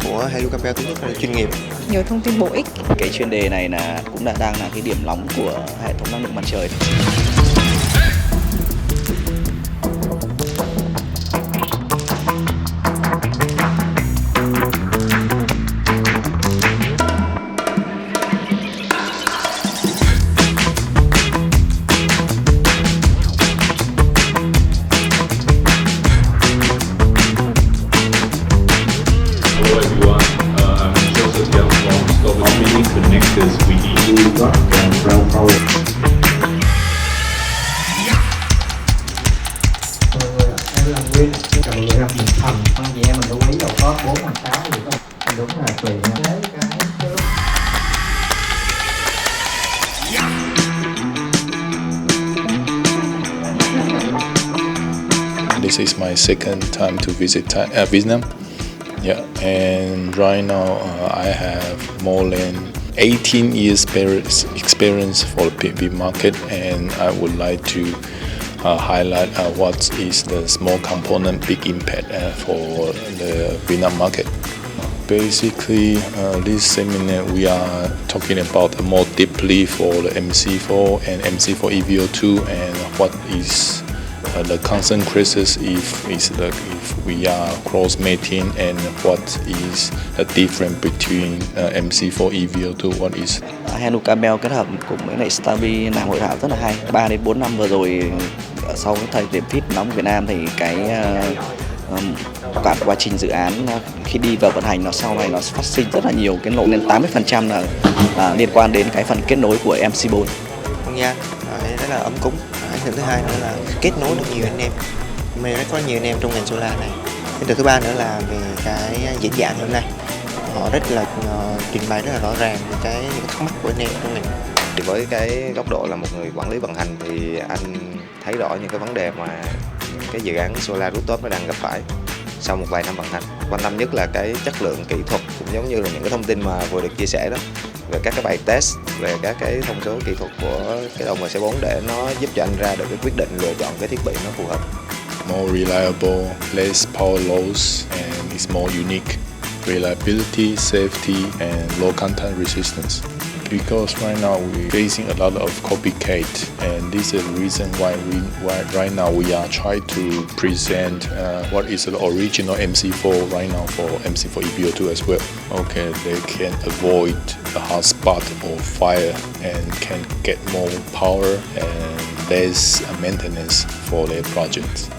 của HELUKABEL thứ nhất là chuyên nghiệp. Nhiều thông tin bổ ích. Cái chuyên đề này cũng đang là cái điểm nóng của hệ thống năng lượng mặt trời. Em là Nguyen, chào mọi người gặp mình Thành. Chị em mình lưu ý đâu có 4 hoặc 6 gì không? Đúng là tùy cái This is my second time to visit Vietnam. Yeah, and right now I have more than 18 years experience for the PV market, and I would like to highlight what is the small component big impact for the Vietnam market. Basically, this seminar we are talking about more deeply for the MC4 and MC4 EVO2 and what is the consequences if we are cross mating and what is the difference between MC4 EVO2, what is HELUKABEL kết hợp cùng với lại Stäubli làm hội thảo rất là hay. 3 đến 4 năm vừa rồi, sau cái thời điểm fit nóng Việt Nam thì cả quá trình dự án khi đi vào vận hành sau này nó phát sinh rất là nhiều cái lỗi, nên 80% là liên quan đến cái phần kết nối của MC4. Không gian rất là ấm cúng. Cái thứ hai nữa là kết nối được nhiều anh em. Mình có nhiều anh em trong ngành solar này. Cái thứ ba nữa là về cái diễn giảng hôm nay, họ rất là trình bày rất là rõ ràng về những thắc mắc của anh em trong ngành. Thì với cái góc độ là một người quản lý vận hành thì anh thấy rõ những cái vấn đề mà cái dự án solar rooftop nó đang gặp phải sau một vài năm vận hành. Quan tâm nhất là cái chất lượng kỹ thuật, cũng giống như là những cái thông tin mà vừa được chia sẻ đó, về các cái bài test, về các cái thông số kỹ thuật của cái đồng MC4 để nó giúp cho anh ra được cái quyết định lựa chọn cái thiết bị nó phù hợp. more reliable, less power loss, and it's more unique. Reliability, safety, and low contact resistance. Because right now we're facing a lot of copycat, and this is the reason why right now we are trying to present what is the original MC4 right now for MC4 EVO2 as well. Okay, they can avoid the hot spot or fire and can get more power and less maintenance for their projects.